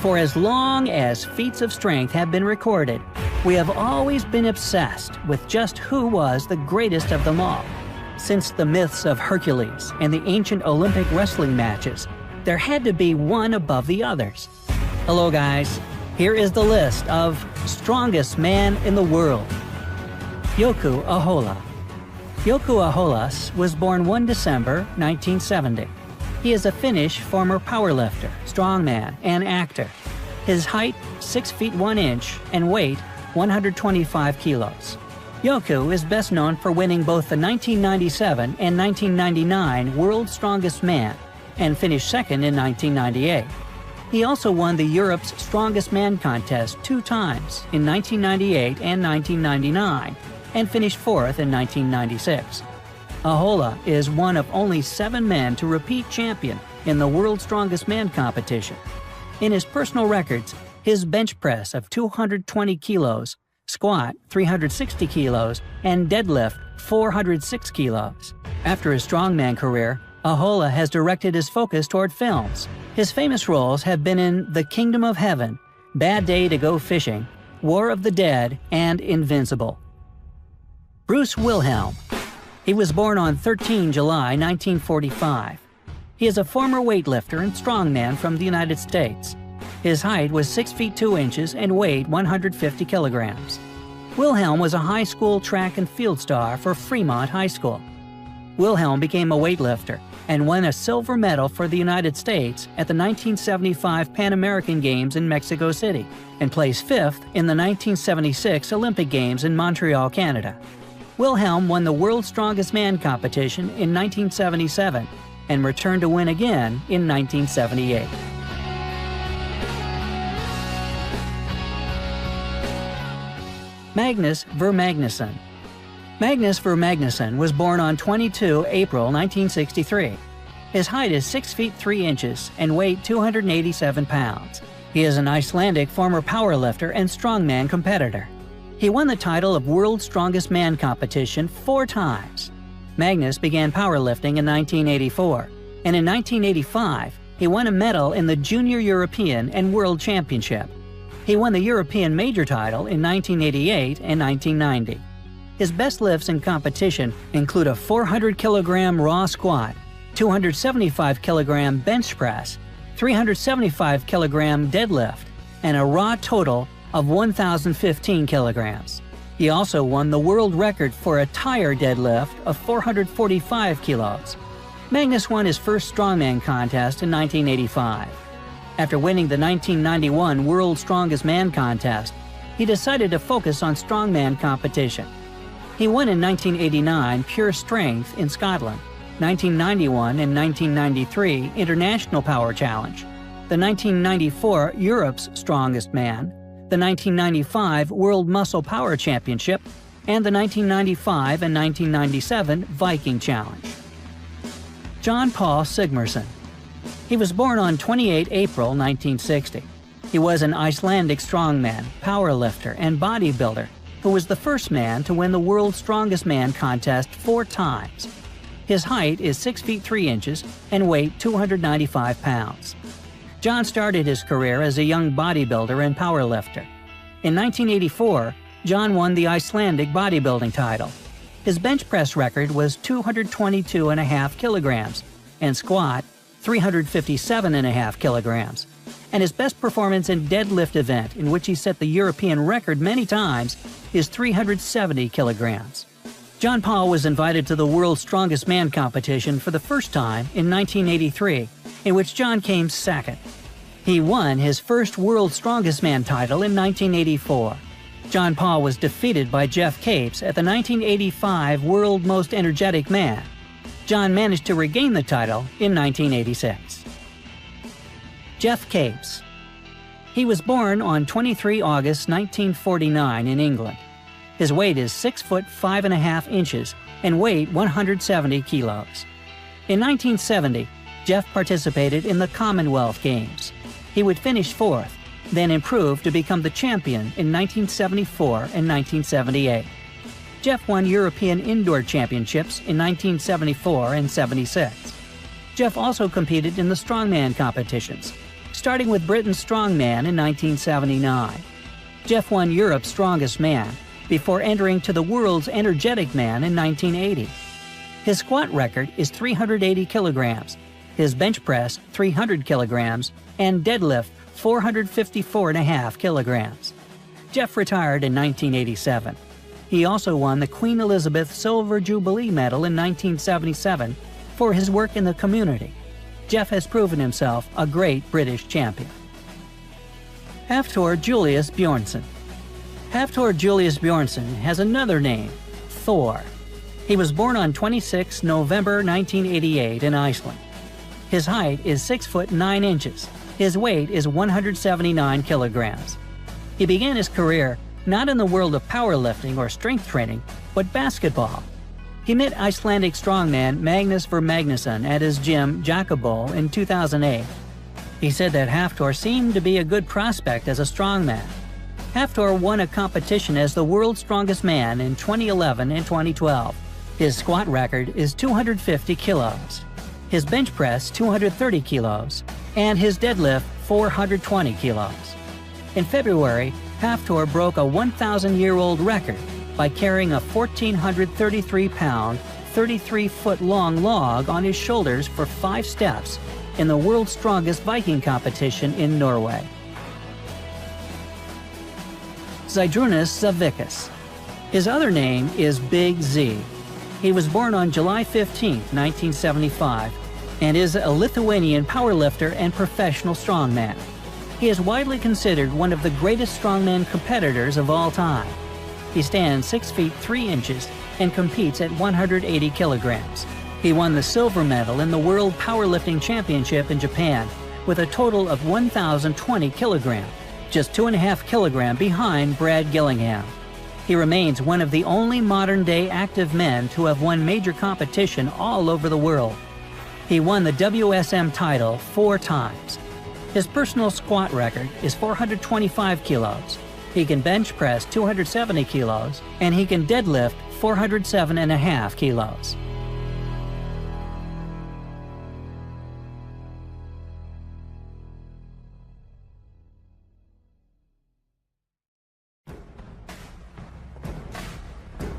For as long as feats of strength have been recorded, we have always been obsessed with just who was the greatest of them all. Since the myths of Hercules and the ancient Olympic wrestling matches, there had to be one above the others. Hello guys, here is the list of strongest man in the world. Yoku Ahola. Yoku Ahola was born 1 December 1970. He is a Finnish former powerlifter, strongman, and actor. His height 6 feet 1 inch and weight 125 kilos. Yoku is best known for winning both the 1997 and 1999 World's Strongest Man and finished second in 1998. He also won the Europe's Strongest Man contest 2 times in 1998 and 1999 and finished 4th in 1996. Ahola is one of only 7 men to repeat champion in the World's Strongest Man competition. In his personal records, his bench press of 220 kilos, squat 360 kilos, and deadlift 406 kilos. After his strongman career, Ahola has directed his focus toward films. His famous roles have been in The Kingdom of Heaven, Bad Day to Go Fishing, War of the Dead, and Invincible. Bruce Wilhelm. He was born on 13 July 1945. He is a former weightlifter and strongman from the United States. His height was 6 feet 2 inches and weighed 150 kilograms. Wilhelm was a high school track and field star for Fremont High School. Wilhelm became a weightlifter and won a silver medal for the United States at the 1975 Pan American Games in Mexico City and placed 5th in the 1976 Olympic Games in Montreal, Canada. Wilhelm won the World's Strongest Man competition in 1977 and returned to win again in 1978. Magnus Vermagnusson. Magnus Vermagnusson was born on 22 April 1963. His height is 6 feet 3 inches and weight 287 pounds. He is an Icelandic former powerlifter and strongman competitor. He won the title of World's Strongest Man competition 4 times. Magnus began powerlifting in 1984, and in 1985, he won a medal in the Junior European and World Championship. He won the European Major title in 1988 and 1990. His best lifts in competition include a 400-kilogram raw squat, 275-kilogram bench press, 375-kilogram deadlift, and a raw total of 1,015 kilograms. He also won the world record for a tire deadlift of 445 kilos. Magnus won his first strongman contest in 1985. After winning the 1991 World's Strongest Man contest, he decided to focus on strongman competition. He won in 1989 Pure Strength in Scotland, 1991 and 1993 International Power Challenge, the 1994 Europe's Strongest Man, the 1995 World Muscle Power Championship, and the 1995 and 1997 Viking Challenge. John Paul Sigmarsson. He was born on 28 April 1960. He was an Icelandic strongman, powerlifter, and bodybuilder who was the first man to win the World's Strongest Man contest 4 times. His height is 6 feet 3 inches and weight 295 pounds. John started his career as a young bodybuilder and powerlifter. In 1984, John won the Icelandic bodybuilding title. His bench press record was 222.5 kilograms and squat 357.5 kilograms. And his best performance in deadlift event, in which he set the European record many times, is 370 kilograms. John Paul was invited to the World's Strongest Man competition for the first time in 1983, in which John came second. He won his first World's Strongest Man title in 1984. John Paul was defeated by Jeff Capes at the 1985 World Most Energetic Man. John managed to regain the title in 1986. Jeff Capes. He was born on 23 August 1949 in England. His weight is 6 foot 5.5 inches and weighed 170 kilos. In 1970, Jeff participated in the Commonwealth Games. He would finish 4th, then improve to become the champion in 1974 and 1978. Jeff won European Indoor Championships in 1974 and 76. Jeff also competed in the strongman competitions, starting with Britain's Strongman in 1979. Jeff won Europe's Strongest Man before entering to the world's Energetic Man in 1980. His squat record is 380 kilograms, his bench press 300 kilograms, and deadlift 454.5 kilograms. Jeff retired in 1987. He also won the Queen Elizabeth Silver Jubilee Medal in 1977 for his work in the community. Jeff has proven himself a great British champion. Hafthor Julius Bjornsson. Hafthor Julius Bjornsson has another name, Thor. He was born on 26 November 1988 in Iceland. His height is 6 foot 9 inches. His weight is 179 kilograms. He began his career not in the world of powerlifting or strength training, but basketball. He met Icelandic strongman Magnus Vermagnusson at his gym Jakobol in 2008. He said that Hafthor seemed to be a good prospect as a strongman. Hafthor won a competition as the world's strongest man in 2011 and 2012. His squat record is 250 kilos, his bench press 230 kilos, and his deadlift 420 kilos. In February, Hafthor broke a 1,000-year-old record by carrying a 1,433-pound, 33-foot-long log on his shoulders for 5 steps in the world's strongest Viking competition in Norway. Zydrunas Savickas. His other name is Big Z. He was born on July 15, 1975, and is a Lithuanian powerlifter and professional strongman. He is widely considered one of the greatest strongman competitors of all time. He stands 6 feet 3 inches and competes at 180 kilograms. He won the silver medal in the World Powerlifting Championship in Japan with a total of 1,020 kilograms, just 2.5 kilograms behind Brad Gillingham. He remains one of the only modern-day active men to have won major competition all over the world. He won the WSM title 4 times. His personal squat record is 425 kilos. He can bench press 270 kilos, and he can deadlift 407.5 kilos.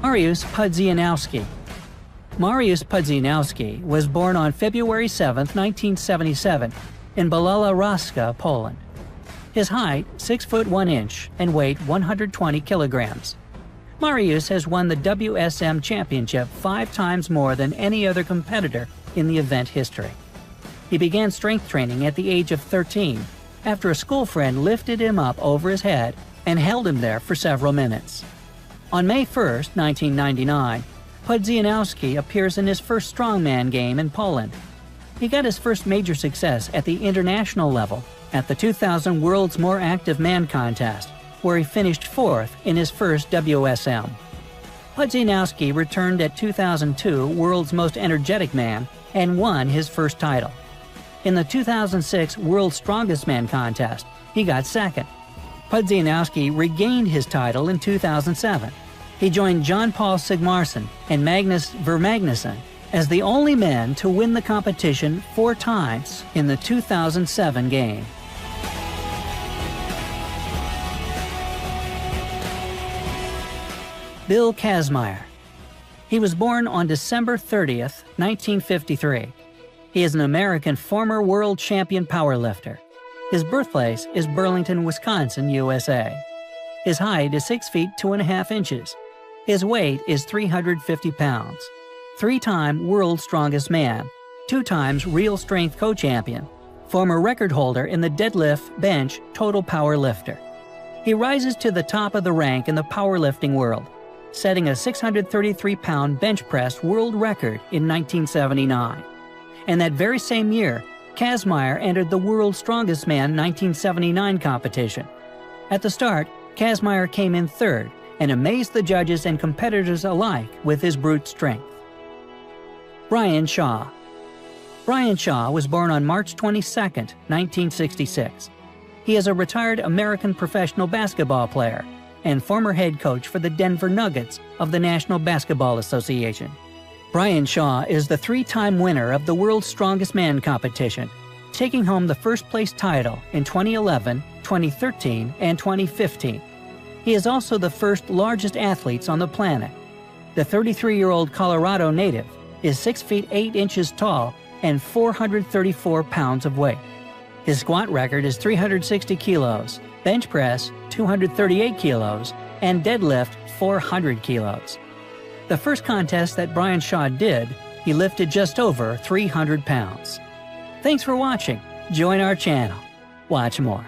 Mariusz Pudzianowski. Mariusz Pudzianowski was born on February 7, 1977, in Balala Raska, Poland. His height, 6 foot 1 inch, and weight 120 kilograms. Mariusz has won the WSM championship 5 times more than any other competitor in the event history. He began strength training at the age of 13 after a school friend lifted him up over his head and held him there for several minutes. On May 1, 1999, Pudzianowski appears in his first strongman game in Poland. He got his first major success at the international level at the 2000 World's More Active Man contest, where he finished 4th in his first WSM. Pudzianowski returned at 2002 World's Most Energetic Man and won his first title. In the 2006 World's Strongest Man contest, he got 2nd. Pudzianowski regained his title in 2007. He joined John Paul Sigmarsson and Magnus Vermagnusson as the only men to win the competition 4 times in the 2007 game. Bill Kazmaier. He was born on December 30, 1953. He is an American former world champion powerlifter. His birthplace is Burlington, Wisconsin, USA. His height is 6 feet 2.5 inches. His weight is 350 pounds. 3-time World's Strongest Man, 2 times Real Strength Co-Champion, former record holder in the deadlift, bench, total power lifter. He rises to the top of the rank in the powerlifting world, setting a 633-pound bench press world record in 1979. And that very same year, Kazmaier entered the World's Strongest Man 1979 competition. At the start, Kazmaier came in 3rd and amazed the judges and competitors alike with his brute strength. Brian Shaw. Brian Shaw was born on March 22, 1966. He is a retired American professional basketball player and former head coach for the Denver Nuggets of the National Basketball Association. Brian Shaw is the 3-time winner of the World's Strongest Man competition, taking home the first place title in 2011, 2013, and 2015. He is also the first largest athlete on the planet. The 33-year-old Colorado native is 6 feet 8 inches tall and 434 pounds of weight. His squat record is 360 kilos, bench press 238 kilos, and deadlift 400 kilos. The first contest that Brian Shaw did, he lifted just over 300 pounds. Thanks for watching. Join our channel. Watch more.